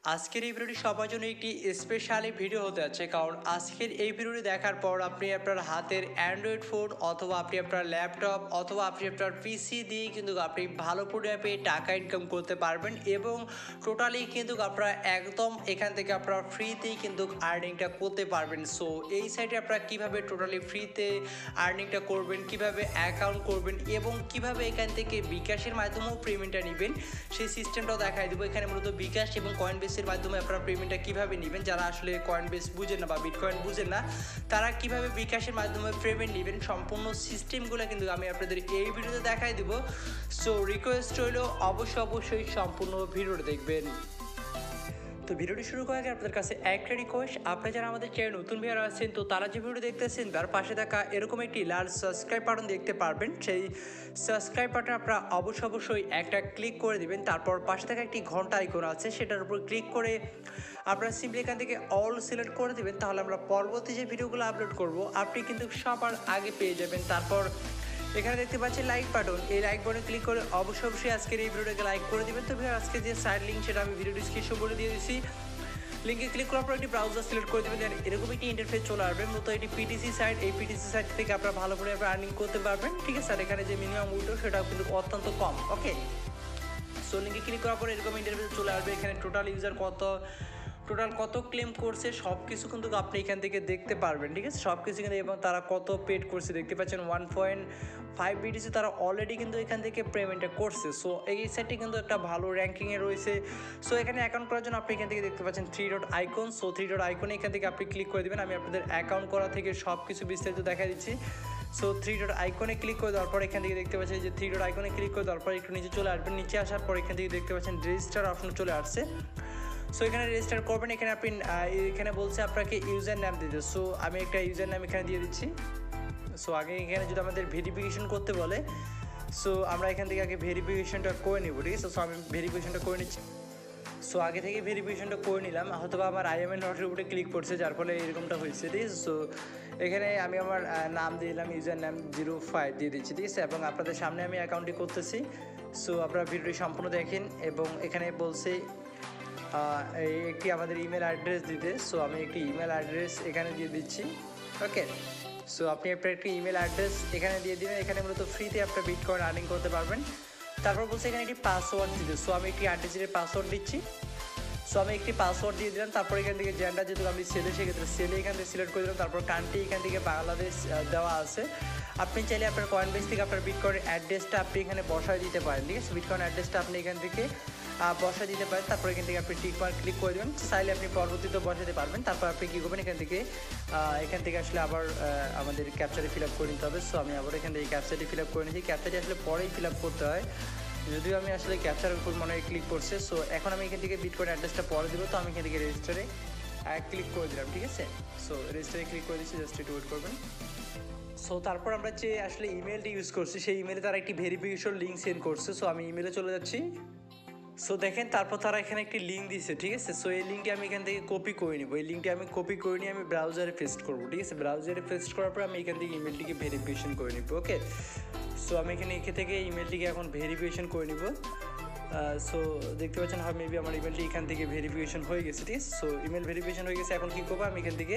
আজকের এই ভিডিওটি সবার জন্য একটি স্পেশালি ভিডিও হতে যাচ্ছে, কারণ আজকের এই ভিডিওটি দেখার পর আপনি আপনার হাতের অ্যান্ড্রয়েড ফোন অথবা আপনি আপনার ল্যাপটপ অথবা আপনি আপনার পিসি দিয়ে কিন্তু আপনি ভালো পরিমাণে টাকা ইনকাম করতে পারবেন এবং টোটালি কিন্তু আপনারা একদম এখান থেকে আপনারা ফ্রিতেই কিন্তু আর্নিংটা করতে পারবেন। সো এই সাইটে আপনারা কীভাবে টোটালি ফ্রিতে আর্নিংটা করবেন, কিভাবে অ্যাকাউন্ট করবেন এবং কিভাবে এখান থেকে বিকাশের মাধ্যমেও পেমেন্টটা নেবেন সেই সিস্টেমটাও দেখাই দেবো। এখানে মূলত বিকাশ এবং কয়েনবেসের মাধ্যমে আপনারা পেমেন্টটা কীভাবে নেবেন, যারা আসলে কয়েনবেস বুঝেন না বা বিটকয়েন বুঝেন না তারা কীভাবে বিকাশের মাধ্যমে পেমেন্ট নেবেন সম্পূর্ণ সিস্টেমগুলো কিন্তু আমি আপনাদের এই ভিডিওতে দেখাই দেবো। সো রিকোয়েস্ট হলো অবশ্যই সম্পূর্ণ ভিডিওটা দেখবেন। তো ভিডিওটি শুরু করার আগে আপনাদের কাছে একটা রিকোয়েস্ট, আপনারা যারা আমাদের চ্যানেল নতুন ভিডিও আছেন তো তারা যে ভিডিও দেখতেছেন তার পাশে থাকা এরকম একটি লাল সাবস্ক্রাইব বাটন দেখতে পারবেন, সেই সাবস্ক্রাইব বাটন আপনারা অবশ্যই একটা ক্লিক করে দিবেন। তারপর পাশে থাকা একটি ঘন্টা আইকন আছে সেটার উপর ক্লিক করে আপনারা সিম্পলি এখান থেকে অল সিলেক্ট করে দেবেন, তাহলে আমরা পরবর্তী যে ভিডিওগুলো আপলোড করব আপনি কিন্তু সবার আগে পেয়ে যাবেন। তারপর এখানে দেখতে পাচ্ছেন লাইক বাটন, এই লাইক বাটনে ক্লিক করে অবশ্যই আজকের এই ভিডিওটাকে লাইক করে দেবেন। তো আজকে যে সাইড লিঙ্ক সেটা আমি ভিডিও ডিসক্রিপশন বলে দিয়ে দিচ্ছি, লিঙ্কে ক্লিক করার পর একটি ব্রাউজার সিলেক্ট করে দেবেন, দেন এরকম একটি ইন্টারফেস চলে আসবে। মূলত এটি পিটিসি সাইট, এই পিটিসি সাইট থেকে আপনারা ভালো করে আর্নিং করতে পারবেন, ঠিক আছে। আর এখানে যে মিনিমাম উইড্রো সেটাও কিন্তু অত্যন্ত কম। ওকে, সো লিঙ্কে ক্লিক করার পর এরকম ইন্টারফেস চলে আসবে। এখানে টোটাল ইউজার কত ক্লেম করছে সব কিছু কিন্তু আপনি এখান থেকে দেখতে পারবেন, ঠিক আছে, সব কিছু কিন্তু। এবং তারা কত পেড করছে দেখতে পাচ্ছেন 1.5 বিটিসি তারা অলরেডি কিন্তু এখান থেকে পেমেন্টটা করছে। সো এই সাইটটি কিন্তু একটা ভালো র্যাঙ্কিংয়ে রয়েছে। সো এখানে অ্যাকাউন্ট করার জন্য আপনি এখান থেকে দেখতে পাচ্ছেন 3 ডট আইকন। সো 3 ডট আইকনে এখান থেকে আপনি ক্লিক করে দেবেন। আমি আপনাদের অ্যাকাউন্ট করা থেকে সব কিছু বিস্তারিত দেখা দিচ্ছি। সো 3 ডট আইকনে ক্লিক করে দেওয়ার পর এখান থেকে দেখতে পাচ্ছেন যে 3 ডট আইকনে ক্লিক করে দেওয়ার পর একটু নিচে চলে আসবেন। নিচে আসার পর এখান থেকে দেখতে পাচ্ছেন রেজিস্টার অপশন চলে আসছে। সো এখানে রেজিস্টার করবেন। এখানে আপনি এখানে বলছে আপনাকে ইউজার নাম দিতে। সো আমি একটা ইউজার নাম এখানে দিয়ে দিচ্ছি। সো আগে এখানে যদি আমাদের ভেরিফিকেশন করতে বলে, সো আমরা এখান থেকে আগে ভেরিফিকেশনটা করে নেব, ঠিক আছে। সো আমি ভেরিফিকেশনটা করে নিচ্ছি। সো আগে থেকে ভেরিফিকেশনটা করে নিলাম, হয়তো বা আমার আইএমএল নটের উপরে ক্লিক করছে যার ফলে এরকমটা হয়েছে, ঠিক আছে। সো এখানে আমি আমার নাম দিয়ে দিলাম, ইউজার নাম 05 দিয়ে দিচ্ছি, ঠিক আছে। এবং আপনাদের সামনে আমি অ্যাকাউন্টটি করতেছি। সো আপনারা ভিডিওটি সম্পূর্ণ দেখেন এবং এখানে বলছে একটি আমাদের ইমেল অ্যাড্রেস দিতে। সো আমি একটি ইমেল অ্যাড্রেস এখানে দিয়ে দিচ্ছি। ওকে, সো আপনি আপনার একটি ইমেল অ্যাড্রেস এখানে দিয়ে দিবেন। এখানে মূলত ফ্রিতে আপনার বিটকয়েন আর্নিং করতে পারবেন। তারপর বলছে এখানে একটি পাসওয়ার্ড দিতে। সো আমি একটি 8 ডিজিটের পাসওয়ার্ড দিচ্ছি। সো আমি একটি পাসওয়ার্ড দিয়ে দিলাম। তারপর এখান থেকে জেন্ডার যেহেতু আমি ছেলে, সেক্ষেত্রে ছেলে এখান থেকে সিলেক্ট করে দিলাম। তারপর কান্ট্রি এখান থেকে বাংলাদেশ দেওয়া আছে। আপনি চাইলে আপনার কয়েনবেস থেকে আপনার বিটকয়েনের অ্যাড্রেসটা আপনি এখানে বসায় দিতে পারেন, ঠিক আছে। বিটকয়েন অ্যাড্রেসটা আপনি এখান থেকে বসা দিতে পারেন। তারপর এখান থেকে আপনি টিক মার্ক ক্লিক করে দেবেন, চাইলে আপনি পরবর্তীতে বসাতে পারবেন। তারপর আপনি কী করবেন, এখান থেকে আসলে আবার আমাদের ক্যাপচারে ফিল আপ করে নিতে হবে। সো আমি আবার এখান থেকে ক্যাপচারটি ফিল আপ করে নিয়েছি। ক্যাপচারটি আসলে পরেই ফিল আপ করতে হয়, যদিও আমি আসলে ক্যাপচারের উপর মনে হয় ক্লিক করছে। সো এখন আমি এখান থেকে বিটকয়েন অ্যাড্রেসটা পরে দেবো। তো আমি এখান থেকে রেজিস্টারে ক্লিক করে দিলাম, ঠিক আছে। সো রেজিস্টারে ক্লিক করে দিচ্ছি, জাস্ট একটু ওয়েট করবেন। সো তারপর আমরা যে আসলে ইমেলটি ইউজ করছি সেই ইমেলে তারা একটি ভেরিফিকেশন লিঙ্ক সেন্ড করছে। সো আমি ইমেলে চলে যাচ্ছি। সো দেখেন তারপর তারা এখানে একটি লিঙ্ক দিয়েছে, ঠিক আছে। সো এই লিঙ্কটি আমি এখান থেকে কপি করে নিব। এই লিঙ্কটি আমি কপি করে নিয়ে আমি ব্রাউজারে পেস্ট করবো, ঠিক আছে। ব্রাউজারে পেস্ট করার পর আমি এখান থেকে ইমেলটিকে ভেরিফিকেশন করে নিব। ওকে, সো আমি এখানে থেকে ইমেলটিকে এখন ভেরিফিকেশন করে নিব। সো দেখতে পাচ্ছেন হয় মেবি আমার ইমেলটি এখান থেকে ভেরিফিকেশন হয়ে গেছে, ঠিক আছে। সো ইমেল ভেরিফিকেশন হয়ে গেছে। এখন কী করবো, আমি এখান থেকে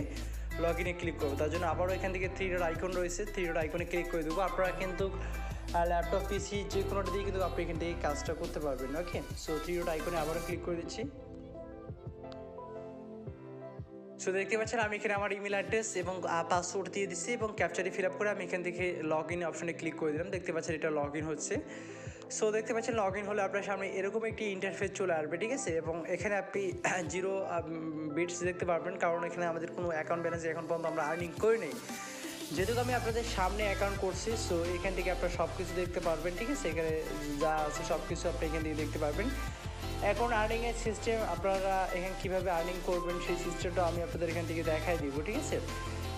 লগ ইনে ক্লিক করবো। তার জন্য আবারও এখান থেকে 3 ডট আইকন রয়েছে, 3 ডট আইকনে ক্লিক করে দেবো। আপনারা কিন্তু ল্যাপটপ পিসি যে কোনোটা দিয়ে কিন্তু আপনি এখান থেকে কাজটা করতে পারবেন। ওকে, সো 3 ডট আইকনে আবারও ক্লিক করে দিচ্ছি। সো দেখতে পাচ্ছেন আমি এখানে আমার ইমেল অ্যাড্রেস এবং পাসওয়ার্ড দিয়ে দিচ্ছি এবং ক্যাপচারে ফিল আপ করে আমি এখান থেকে লগ ইন অপশনে ক্লিক করে দিলাম। দেখতে পাচ্ছেন এটা লগ ইন হচ্ছে। সো দেখতে পাচ্ছেন লগ ইন হলে আপনার সামনে এরকম একটি ইন্টারফেস চলে আসবে, ঠিক আছে। এবং এখানে আপনি 0 বিটস দেখতে পারবেন, কারণ এখানে আমাদের কোনো অ্যাকাউন্ট ব্যালেন্স এখন পর্যন্ত আমরা আর্নিং করি নেই, যেহেতু আমি আপনাদের সামনে অ্যাকাউন্ট করছি। সো এখান থেকে আপনারা সব কিছু দেখতে পারবেন, ঠিক আছে। এখানে যা আছে সব কিছু আপনি এখান থেকে দেখতে পারবেন। এখন আর্নিংয়ের সিস্টেম আপনারা এখানে কীভাবে আর্নিং করবেন সেই সিস্টেমটা আমি আপনাদের এখান থেকে দেখাই দিব, ঠিক আছে।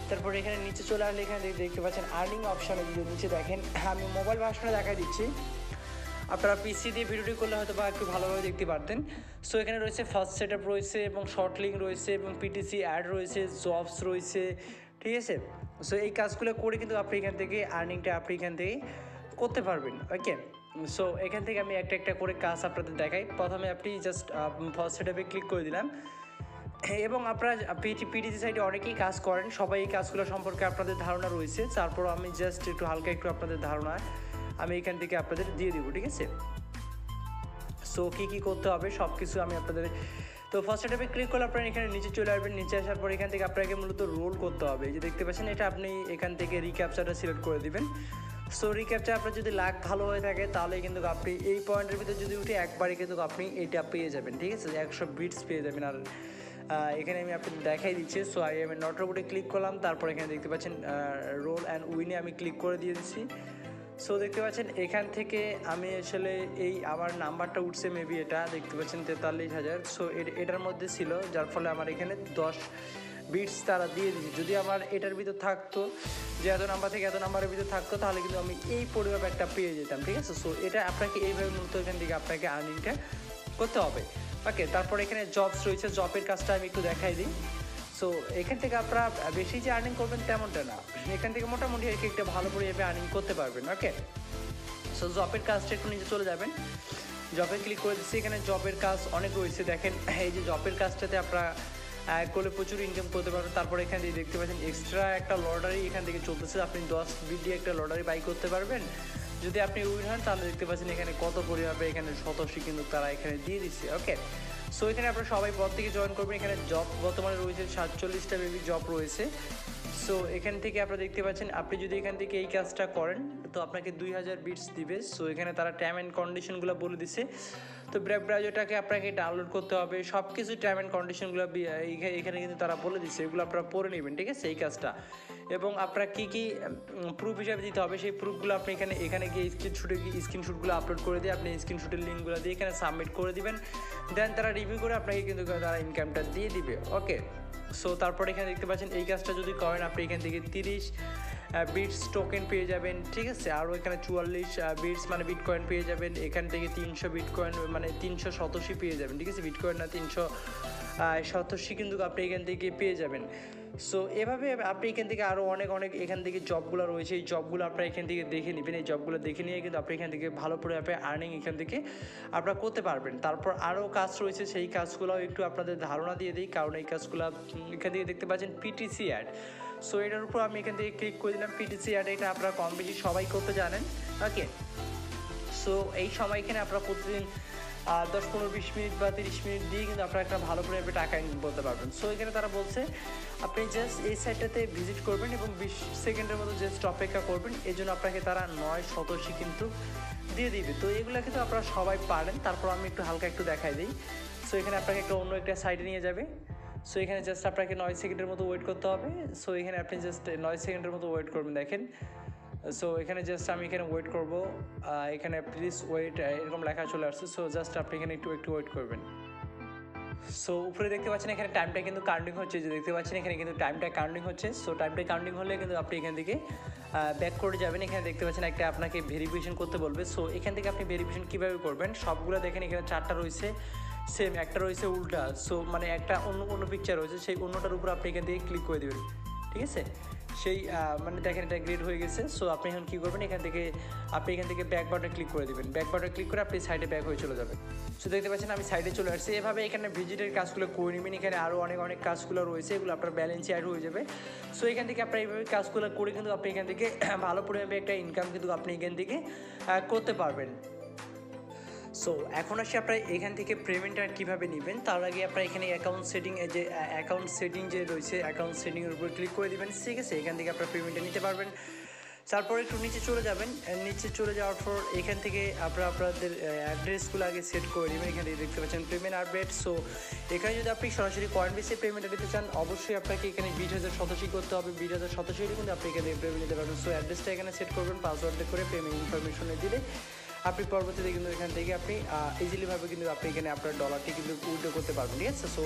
তারপর এখানে নিচে চলে আসলে এখানে দেখতে পাচ্ছেন আর্নিং অপশানে যদি নিচে দেখেন, আমি মোবাইল ভার্সনে দেখাই দিচ্ছি। আপনারা পিসি দিয়ে ভিডিওটি করলে হয়তো বা একটু ভালোভাবে দেখতে পারতেন। সো এখানে রয়েছে ফার্স্ট সেট আপ রয়েছে এবং শর্ট লিঙ্ক রয়েছে এবং পিটিসি অ্যাড রয়েছে, জবস রয়েছে, ঠিক আছে। সো এই কাজগুলো করে কিন্তু আপনি এখান থেকে আর্নিংটা আপনি এখান থেকে করতে পারবেন। ওকে, সো এখান থেকে আমি একটা একটা করে কাজ আপনাদের দেখাই। প্রথমে আপনি জাস্ট ফার্স্ট সেটআপে ক্লিক করে দিলাম এবং আপনারা পিটিসি সাইটে অনেকেই কাজ করেন, সবাই এই কাজগুলো সম্পর্কে আপনাদের ধারণা রয়েছে। তারপর আমি জাস্ট একটু হালকা একটু আপনাদের ধারণা আমি এখান থেকে আপনাদের দিয়ে দিব, ঠিক আছে? সো কী করতে হবে সব কিছু আমি আপনাদের, তো ফার্স্ট সেটআপে ক্লিক করলে আপনারা এখানে নিচে চলে আসবেন। নিচে আসার পর এখান থেকে আপনাকে মূলত রোল করতে হবে। এই যে দেখতে পাচ্ছেন এটা আপনি এখান থেকে রিক্যাপচারটা সিলেক্ট করে দিবেন। সো রিক্যাপচার আপনার যদি লাক ভালো হয়ে থাকে তাহলে কিন্তু আপনি এই পয়েন্টের ভিতরে যদি উঠে একবারে কিন্তু আপনি এটা পেয়ে যাবেন, ঠিক আছে? 100 বিটস পেয়ে যাবেন। আর এখানে আমি আপনাদের দেখাই দিচ্ছি। সো আই এম নট রোবটে ক্লিক করলাম, তারপর এখানে দেখতে পাচ্ছেন রোল অ্যান্ড উইনে আমি ক্লিক করে দিয়ে দিচ্ছি। সো দেখতে পাচ্ছেন এখান থেকে আমি আসলে এই আমার নাম্বারটা উঠছে, মেবি এটা দেখতে পাচ্ছেন 43,000। সো এটার মধ্যে ছিল, যার ফলে আমার এখানে 10 বিটস তারা দিয়ে দিচ্ছে। যদি আমার এটার ভিতর থাকতো যে এত নাম্বার থেকে এত নাম্বারের ভিতর থাকতো তাহলে কিন্তু আমি এই পরিমাপ একটা পেয়ে যেতাম, ঠিক আছে? সো এটা আপনাকে এইভাবে মূলত এখান থেকে আপনাকে আর্নিংটা করতে হবে। ওকে, তারপর এখানে জবস রয়েছে, জবের কাজটা আমি একটু দেখাই দিই। সো এখান থেকে আপনারা বেশি যে আর্নিং করবেন তেমনটা না, এখান থেকে মোটামুটি একটা ভালো পরিমাণে আর্নিং করতে পারবেন। ওকে, সো জবের কাজটা একটু নিচে চলে যাবেন, জবে ক্লিক করে দিচ্ছি। এখানে জবের কাজ অনেক রয়েছে, দেখেন এই যে জবের কাজটাতে আপনারা করলে প্রচুর ইনকাম করতে পারবেন। তারপর এখান থেকে দেখতে পাচ্ছেন এক্সট্রা একটা লটারি এখান থেকে চলতেছে, আপনি 10 বিট দিয়ে একটা লটারি বাই করতে পারবেন। যদি আপনি উইন হন তাহলে দেখতে পাচ্ছেন এখানে কত পরিমাণে এখানে শতশী কিন্তু তারা এখানে দিয়ে দিচ্ছে। ওকে, সো এখানে আপনারা সবাই পর থেকে জয়েন করবেন। এখানে জব বর্তমানে রয়েছে 47টা বেবি জব রয়েছে। সো এখান থেকে আপনারা দেখতে পাচ্ছেন আপনি যদি এখান থেকে এই কাজটা করেন তো আপনাকে 2000 বিটস দিবে। সো এখানে তারা টার্ম অ্যান্ড কন্ডিশনগুলো বলে দিছে। তো ব্রাউজারটাকে আপনাকে ডাউনলোড করতে হবে, সব কিছু টার্ম অ্যান্ড কন্ডিশনগুলো এখানে কিন্তু তারা বলে দিচ্ছে, এগুলো আপনারা পড়ে নেবেন, ঠিক আছে? এই কাজটা এবং আপনারা কী কী প্রুফ হিসাবে দিতে হবে সেই প্রুফগুলো আপনি এখানে গিয়ে স্ক্রিনশুটগুলো আপলোড করে দিয়ে আপনি স্ক্রিনশুটের লিঙ্কগুলো দিয়ে এখানে সাবমিট করে দিবেন। দেন তারা রিভিউ করে আপনাকে কিন্তু তারা ইনকামটা দিয়ে দিবে। ওকে, সো তারপর এখানে দেখতে পাচ্ছেন এই কাজটা যদি করেন আপনি এখান থেকে 30 বিটস টোকেন পেয়ে যাবেন, ঠিক আছে? আরও এখানে 44 বিটস মানে বিটকয়েন পেয়ে যাবেন। এখান থেকে 300 বিটকয়েন মানে 300 শতশী পেয়ে যাবেন, ঠিক আছে? বিটকয়েন না 300 শতশী কিন্তু আপনি এখান থেকে পেয়ে যাবেন। সো এভাবে আপনি এখান থেকে আরও অনেক এখান থেকে জবগুলো রয়েছে, এই জবগুলো আপনারা এখান থেকে দেখে নেবেন। এই জবগুলো দেখে নিয়ে কিন্তু আপনি এখান থেকে ভালো পরিমাণে আর্নিং এখান থেকে আপনারা করতে পারবেন। তারপর আরও কাজ রয়েছে, সেই কাজগুলোও একটু আপনাদের ধারণা দিয়ে দিই, কারণ এই কাজগুলো এখান থেকে দেখতে পাচ্ছেন পিটিসি অ্যাড। সো এটার উপর আমি এখান থেকে ক্লিক করে দিলাম। পিটিসি অ্যাড এটা আপনারা কম বেশি সবাই করতে জানেন। ওকে, সো এই সময় এখানে আপনারা প্রতিদিন 10, 15, 20 মিনিট বা 30 মিনিট দিয়ে কিন্তু আপনারা একটা ভালো করে টাকা ইনকাম করতে পারবেন। সো এখানে তারা বলছে আপনি জাস্ট এই সাইটটাতে ভিজিট করবেন এবং 20 সেকেন্ডের মতো জাস্ট অপেক্ষা করবেন, এই জন্য আপনাকে তারা 9 শতশী কিন্তু দিয়ে দিবে। তো এগুলো কিন্তু আপনারা সবাই পারেন। তারপর আমি একটু হালকা একটু দেখাই দিই। সো এখানে আপনাকে অন্য একটা সাইডে নিয়ে যাবে। সো এখানে জাস্ট আপনাকে 9 সেকেন্ডের মতো ওয়েট করতে হবে। সো এখানে আপনি জাস্ট 9 সেকেন্ডের মতো ওয়েট করবেন, দেখেন। সো এখানে জাস্ট আমি এখানে ওয়েট করব, এখানে প্লিজ ওয়েট এরকম লেখা চলে আসছে। সো জাস্ট আপনি এখানে একটু ওয়েট করবেন। সো উপরে দেখতে পাচ্ছেন এখানে টাইমটা কিন্তু কাউন্টিং হচ্ছে, যে দেখতে পাচ্ছেন এখানে কিন্তু টাইমটা কাউন্টিং হচ্ছে। সো টাইমটা কাউন্টিং হলে কিন্তু আপনি এখান থেকে ব্যাক করে যাবেন। এখানে দেখতে পাচ্ছেন একটা আপনাকে ভেরিফিকেশন করতে বলবে। সো এখান থেকে আপনি ভেরিফিকেশন কীভাবে করবেন সবগুলো দেখেন, এখানে 4টা রয়েছে সেম, একটা রয়েছে উল্টা। সো মানে একটা অন্য পিকচার রয়েছে, সেই অন্যটার উপর আপনি এখান থেকে ক্লিক করে দেবেন, ঠিক আছে? সেই মানে দেখেন এটা গ্রেড হয়ে গেছে। সো আপনি এখন কী করবেন, আপনি এখান থেকে ব্যাক বাটনে ক্লিক করে দেবেন। ব্যাক বাটনে ক্লিক করে আপনি সাইডে ব্যাক হয়ে চলে যাবেন। সো দেখতে পাচ্ছেন আমি সাইডে চলে আসছি। এভাবে এখানে ভিজিটের কাজগুলো করে নেবেন। এখানে আরও অনেক কাজগুলো রয়েছে, এগুলো আপনার ব্যালেন্সে অ্যাড হয়ে যাবে। সো এখান থেকে আপনার এইভাবে কাজগুলো করে কিন্তু আপনি এখান থেকে ভালো পরিমাণে একটা ইনকাম কিন্তু আপনি এখান থেকে করতে পারবেন। সো এখন আসি আপনারা এখান থেকে পেমেন্টটা কীভাবে নেবেন, তার আগে আপনারা এখানে অ্যাকাউন্ট সেটিং যে রয়েছে অ্যাকাউন্ট সেটিংয়ের উপর ক্লিক করে দেবেন, ঠিক আছে? এখান থেকে আপনারা পেমেন্টটা নিতে পারবেন। তারপর একটু নিচে চলে যাবেন। নিচে চলে যাওয়ার পর এখান থেকে আপনারা আপনাদের অ্যাড্রেসগুলো আগে সেট করে নেবেন। এখানে দেখতে পাচ্ছেন পেমেন্ট আপডেট। সো এখানে যদি আপনি সরাসরি কয়েন বেসে পেমেন্টটা দিতে চান অবশ্যই আপনাকে এখানে 20,000 শতশী করতে হবে। 20,000 শতশী হলে কিন্তু আপনি এখানে পেমেন্ট নিতে পারবেন। সো অ্যাড্রেসটা এখানে সেট করবেন, পাসওয়ার্ড করে পেমেন্ট ইনফরমেশনে দিলে আপনি পরবর্তীতে কিন্তু এখান থেকে আপনি ইজিলিভাবে কিন্তু আপনি এখানে আপনার ডলারটি কিন্তু উইথড্র করতে পারবেন, ঠিক আছে? সো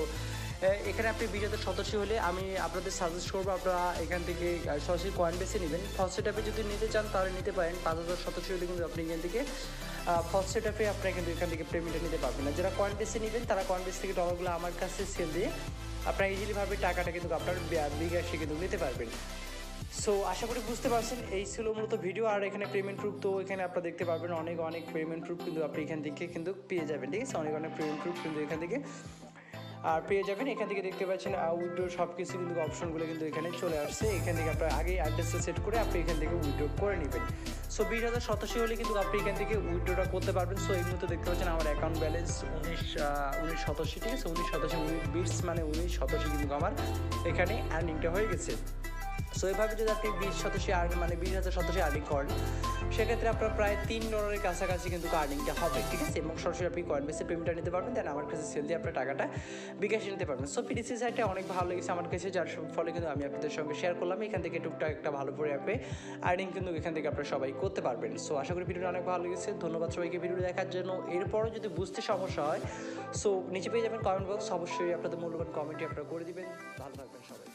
এখানে আপনি 20,000 শতশী হলে আমি আপনাদের সাজেস্ট করবো আপনারা এখান থেকে সরাসরি কয়েন বেসে নেবেন। ফার্স্ট সেটআপে যদি নিতে চান তাহলে নিতে পারেন। 5,000 শতশী হলে কিন্তু আপনি এখান থেকে ফার্স্ট সেটআপে আপনারা কিন্তু এখান থেকে পেমেন্টটা নিতে পারবেন না। যারা কয়েন বেসে নেবেন তারা কয়েন বেস থেকে ডলারগুলো আমার কাছে সেল দিয়ে আপনারা ইজিলিভাবে টাকাটা কিন্তু আপনার বিকাশে কিন্তু নিতে পারবেন। সো আশা করি বুঝতে পারছেন, এই ছিল মূলত ভিডিও। আর এখানে পেমেন্ট প্রুফ তো এখানে আপনারা দেখতে পারবেন অনেক পেমেন্ট প্রুফ কিন্তু আপনি এখান থেকে কিন্তু পেয়ে যাবেন, ঠিক আছে, অনেক পেমেন্ট প্রুফ কিন্তু এখান থেকে আর পেয়ে যাবেন। এখান থেকে দেখতে পাচ্ছেন উইথড্র সব কিছু কিন্তু অপশনগুলো কিন্তু এখানে চলে আসছে। এখান থেকে আপনার আগে অ্যাড্রেসে সেট করে আপনি এখান থেকে উইথড্র করে নেবেন। সো 20,087 হলে কিন্তু আপনি এখান থেকে উইথড্রটা করতে পারবেন। সো এই মুহূর্তে দেখতে পাচ্ছেন আমার অ্যাকাউন্ট ব্যালেন্স 1987, ঠিক আছে, 1987 বিটস মানে 1987 কিন্তু আমার এখানে আর্নিংটা হয়ে গেছে। সো এইভাবে যদি আপনি 20,000 মানে 20,087 আর্নিং করেন, সেক্ষেত্রে আপনার প্রায় $3 কাছাকাছি কিন্তু আর্নিংটা হবে, ঠিক আছে, এবং সরাসরি আপনি কয়েন বেসে পেমেন্টটা নিতে পারবেন। দেন আমার কাছে সেল দিয়ে আপনার টাকাটা বিকাশে নিতে পারবেন। সো পিডিসি সাইটটা অনেক ভালো লেগেছে আমার কাছে, যার ফলে কিন্তু আমি আপনাদের সঙ্গে শেয়ার করলাম। এখান থেকে টুকটাক একটা ভালো করে অ্যাপে আর্নিং কিন্তু এখান থেকে আপনারা সবাই করতে পারবেন। সো আশা করি ভিডিওটা অনেক ভালো লেগেছে। ধন্যবাদ সবাইকে ভিডিও দেখার জন্য। এরপরও যদি বুঝতে সমস্যা হয়, সো নিচে পেয়ে যাবেন কমেন্ট বক্স, অবশ্যই আপনাদের মূল্যবান কমেন্টটি আপনারা করে দিবেন। ভালো থাকবেন সবাই।